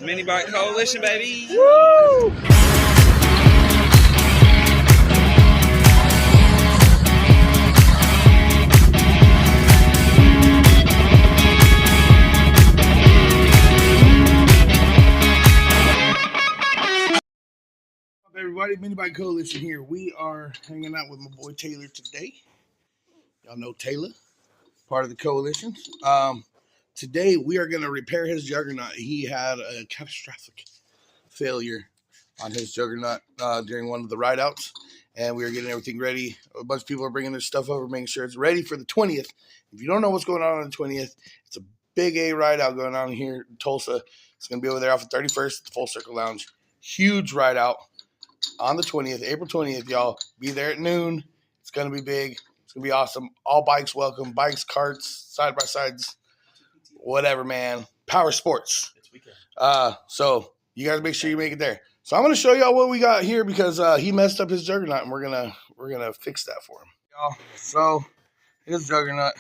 Mini Bike Coalition, baby. Woo! Everybody, Mini Bike Coalition here. We are hanging out with my boy Taylor today. Y'all know Taylor, part of the coalition. Today we are going to repair his Juggernaut. He had a catastrophic failure on his Juggernaut during one of the ride outs, and we are getting everything ready. A bunch of people are bringing their stuff over, making sure it's ready for the 20th. If you don't know what's going on the 20th, it's a big A ride out going on here in Tulsa. It's going to be over there off of 31st, the Full Circle Lounge. Huge ride out on the 20th, April 20th, y'all. Be there at noon. It's going to be big. It's going to be awesome. All bikes welcome. Bikes, carts, side-by-sides, whatever, man. Power sports. It's weekend. So you guys make sure you make it there. So I'm going to show y'all what we got here because he messed up his Juggernaut, and we're gonna fix that for him. Y'all, so his Juggernaut,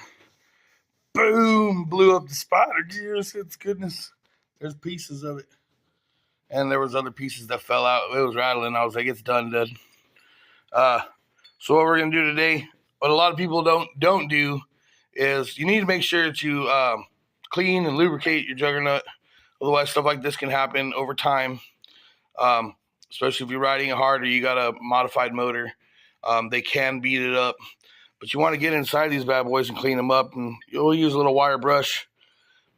boom, blew up the spider gears. It's goodness. There's pieces of it. And there was other pieces that fell out. It was rattling. I was like, it's done. So what we're going to do today, what a lot of people don't do, is you need to make sure to clean and lubricate your Juggernaut. Otherwise, stuff like this can happen over time, especially if you're riding it hard or you got a modified motor. They can beat it up. But you want to get inside these bad boys and clean them up. And you'll use a little wire brush.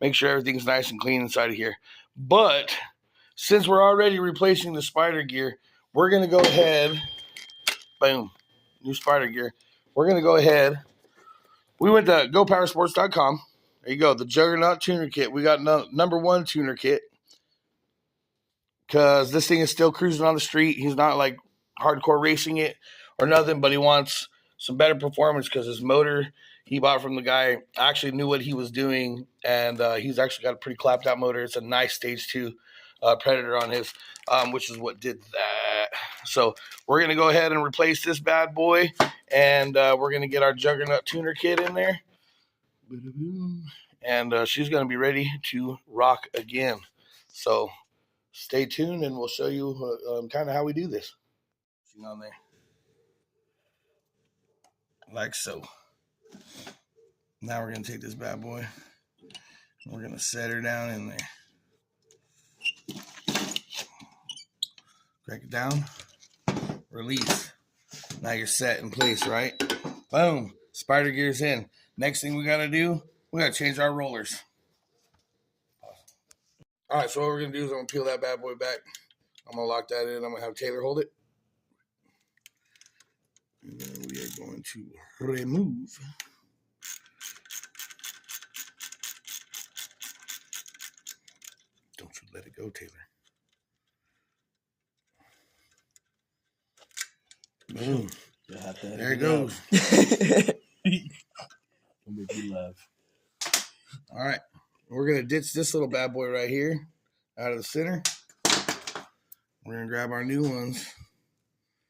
Make sure everything's nice and clean inside of here. But since we're already replacing the spider gear, we're going to go ahead, boom, new spider gear. We're going to go ahead. We went to gopowersports.com. There you go, the Juggernaut tuner kit. We got number one tuner kit because this thing is still cruising on the street. He's not like hardcore racing it or nothing, but he wants some better performance because his motor he bought from the guy actually knew what he was doing, and he's actually got a pretty clapped out motor. It's a nice stage 2 Predator on his, which is what did that. So we're going to go ahead and replace this bad boy, and we're going to get our Juggernaut tuner kit in there. And she's going to be ready to rock again. So stay tuned, and we'll show you kind of how we do this. On there. Like so. Now we're going to take this bad boy, and we're going to set her down in there. Crank it down, release. Now you're set in place, right? Boom, spider gear's in. Next thing we gotta do, we gotta change our rollers. All right, so what we're gonna do is I'm gonna peel that bad boy back. I'm gonna lock that in. I'm gonna have Taylor hold it. And then we are going to remove. Don't you let it go, Taylor. Boom. There it goes. I'll make you laugh. All right. We're going to ditch this little bad boy right here out of the center. We're going to grab our new ones.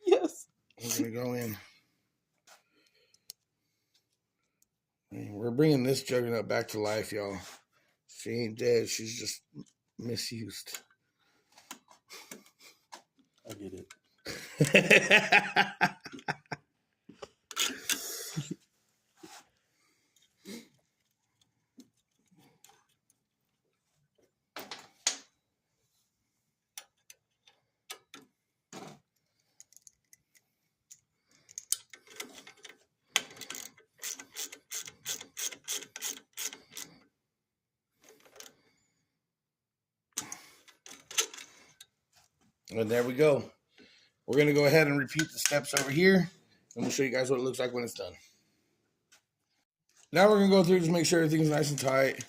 Yes. We're going to go in. And we're bringing this Juggernaut back to life, y'all. She ain't dead. She's just misused. I get it. And there we go. We're going to go ahead and repeat the steps over here, and we'll show you guys what it looks like when it's done. Now we're going to go through just make sure everything's nice and tight.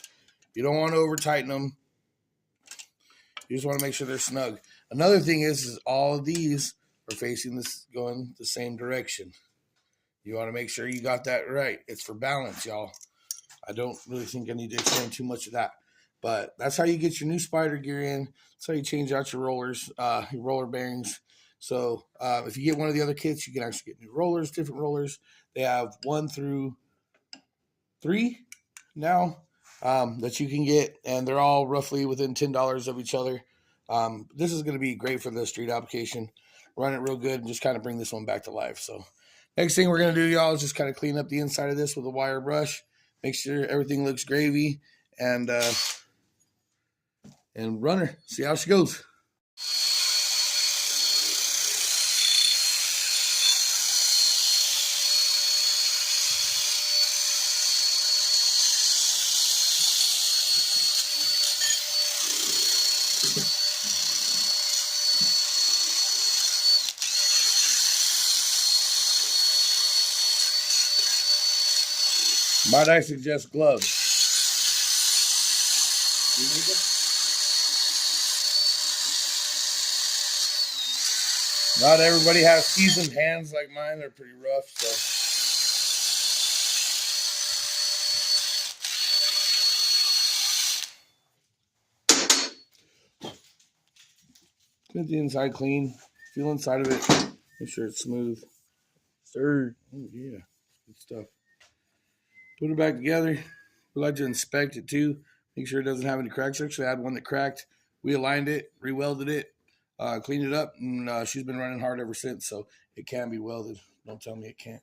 You don't want to over-tighten them. You just want to make sure they're snug. Another thing is all of these are facing this, going the same direction. You want to make sure you got that right. It's for balance, y'all. I don't really think I need to explain too much of that. But that's how you get your new spider gear in. That's how you change out your rollers, your roller bearings. So if you get one of the other kits, you can actually get new rollers, different rollers. They have 1 through 3 now. that you can get, and they're all roughly within $10 of each other. This is going to be great for the street application. Run it real good and just kind of bring this one back to life. So next thing we're going to do, y'all, is just kind of clean up the inside of this with a wire brush. Make sure everything looks gravy, and run her. See how she goes. Might I suggest gloves? You need them? Not everybody has seasoned hands like mine. They're pretty rough, so. Get the inside clean. Feel inside of it. Make sure it's smooth. Sir. Oh, yeah. Good stuff. Put it back together. We like to inspect it too. Make sure it doesn't have any cracks. Actually, I had one that cracked. We aligned it, re-welded it, cleaned it up, and she's been running hard ever since, so it can be welded. Don't tell me it can't.